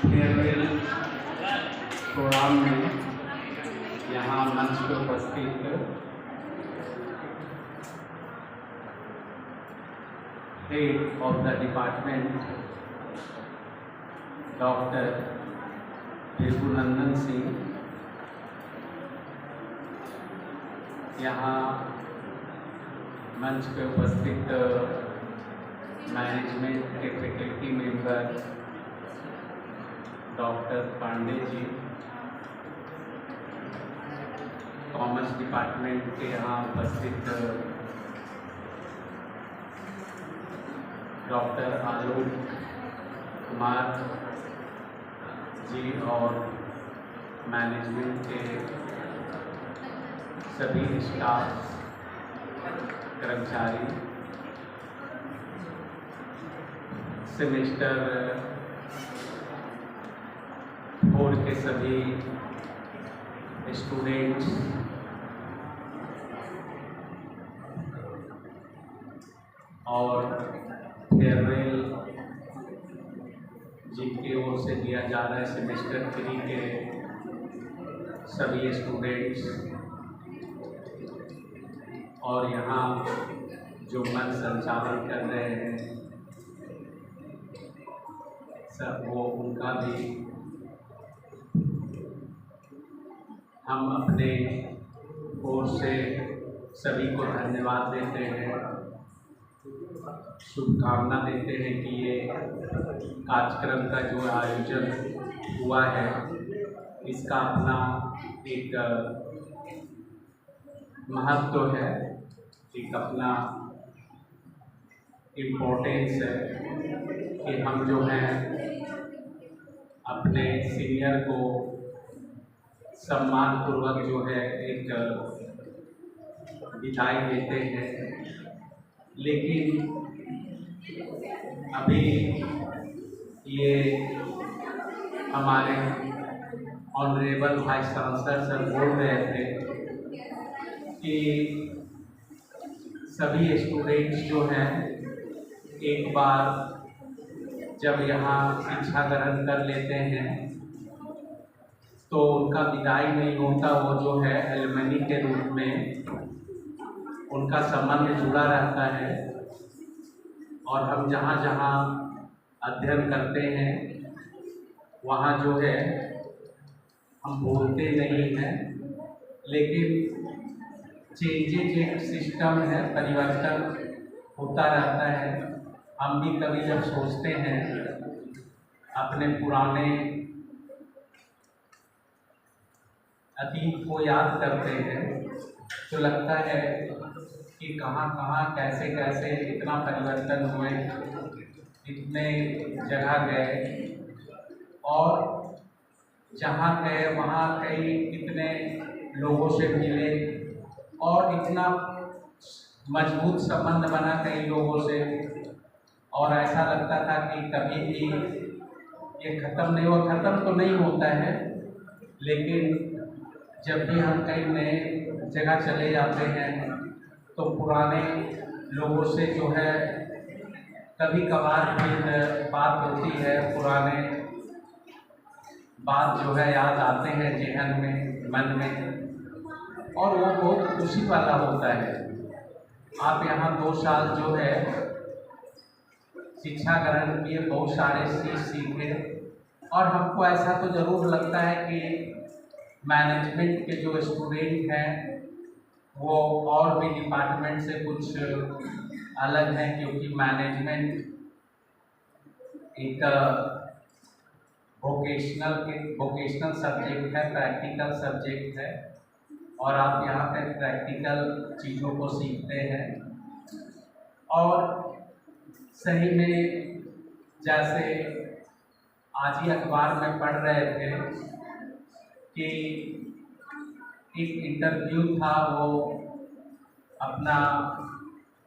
Farewell programme में यहाँ मंच पर उपस्थित head of the department doctor Bhrigunandan Singh, यहाँ मंच पे उपस्थित मैनेजमेंट के faculty member doctor Pandey ji, commerce department के यहाँ उपस्थित डॉक्टर आलोक कुमार जी और मैनेजमेंट के सभी स्टाफ कर्मचारी, सेमेस्टर 4 के सभी स्टूडेंट्स और फेयरवेल जिनकी ओर से दिया जा रहा है सेमेस्टर 3 के सभी स्टूडेंट्स और यहाँ जो मंच संचालन कर रहे हैं सब वो उनका भी हम अपने ओर से सभी को धन्यवाद देते हैं, शुभकामना देते हैं कि ये कार्यक्रम का जो आयोजन हुआ है इसका अपना एक महत्व है, एक अपना इम्पोर्टेंस है कि हम जो हैं अपने सीनियर को सम्मानपूर्वक जो है एक विदाई देते हैं। लेकिन अभी ये हमारे ऑनरेबल वाइस चांसलर सर बोल रहे थे कि सभी स्टूडेंट्स जो हैं एक बार जब यहाँ शिक्षा ग्रहण कर लेते हैं तो उनका विदाई नहीं होता, वो जो है एलुमनी के रूप में उनका संबंध जुड़ा रहता है और हम जहाँ जहाँ अध्ययन करते हैं वहाँ जो है हम भूलते नहीं हैं, लेकिन चेंजेज एक सिस्टम है, परिवर्तन होता रहता है। हम भी कभी जब सोचते हैं अपने पुराने अतीत को याद करते हैं तो लगता है कि कहाँ कहाँ कैसे कैसे इतना परिवर्तन हुए, इतने जगह गए और जहाँ गए वहाँ कई कितने लोगों से मिले और इतना मजबूत संबंध बना कई लोगों से और ऐसा लगता था कि कभी भी ये ख़त्म नहीं हो, ख़त्म तो नहीं होता है, लेकिन जब भी हम कई नए जगह चले जाते हैं तो पुराने लोगों से जो है कभी कभार फिर बात होती है, पुराने बात जो है याद आते हैं जेहन में, मन में, और वो बहुत खुशी वाला होता है। आप यहाँ 2 साल जो है शिक्षा ग्रहण किए, बहुत सारे चीज़ सीखे और हमको ऐसा तो ज़रूर लगता है कि मैनेजमेंट के जो स्टूडेंट हैं वो और भी डिपार्टमेंट से कुछ अलग हैं, क्योंकि मैनेजमेंट एक वोकेशनल सब्जेक्ट है, प्रैक्टिकल सब्जेक्ट है और आप यहाँ पे प्रैक्टिकल चीज़ों को सीखते हैं। और सही में जैसे आज ही अखबार में पढ़ रहे थे कि एक इंटरव्यू था, वो अपना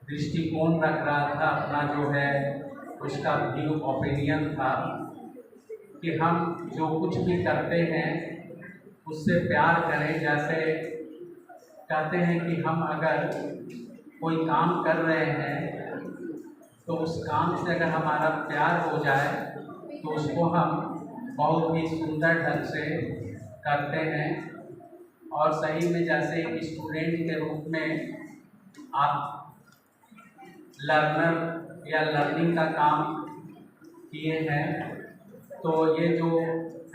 दृष्टिकोण रख रहा था, अपना जो है उसका व्यू ओपिनियन था कि हम जो कुछ भी करते हैं उससे प्यार करें। जैसे कहते हैं कि हम अगर कोई काम कर रहे हैं तो उस काम से अगर हमारा प्यार हो जाए तो उसको हम बहुत ही सुंदर ढंग से करते हैं। और सही में जैसे एक स्टूडेंट के रूप में आप लर्नर या लर्निंग का काम किए हैं, तो ये जो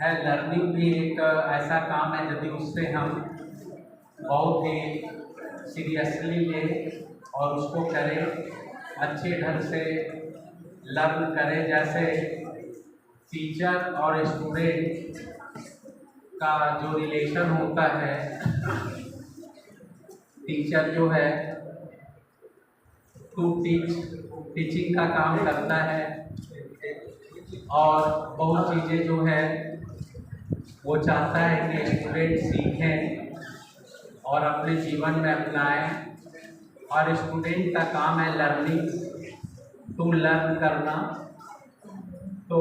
है लर्निंग भी एक ऐसा काम है यदि उससे हम बहुत ही सीरियसली लें और उसको करें, अच्छे ढंग से लर्न करें। जैसे टीचर और स्टूडेंट का जो रिलेशन होता है, टीचर जो है टू टीचिंग का काम करता है और बहुत चीज़ें जो है वो चाहता है कि स्टूडेंट सीखें और अपने जीवन में अपनाएं। और स्टूडेंट का काम है लर्निंग, टू लर्न करना। तो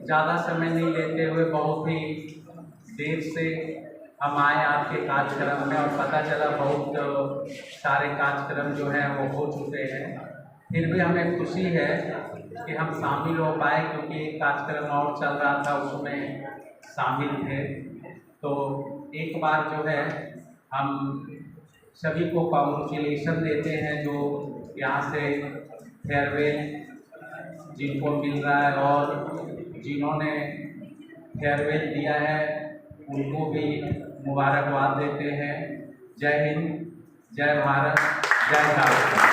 ज़्यादा समय नहीं लेते हुए बहुत ही देर से हम आए आपके कार्यक्रम में और पता चला बहुत सारे कार्यक्रम जो हैं वो हो चुके हैं। फिर भी हमें खुशी है कि हम शामिल हो पाए, क्योंकि एक कार्यक्रम और चल रहा था उसमें शामिल थे। तो एक बार जो है हम सभी को कॉन्ग्रेचुलेशन देते हैं जो यहाँ से फेयरवेल जिनको मिल रहा है और जिन्होंने फेयरवेल दिया है उनको भी मुबारकबाद देते हैं। जय हिंद, जय भारत, जय भारत।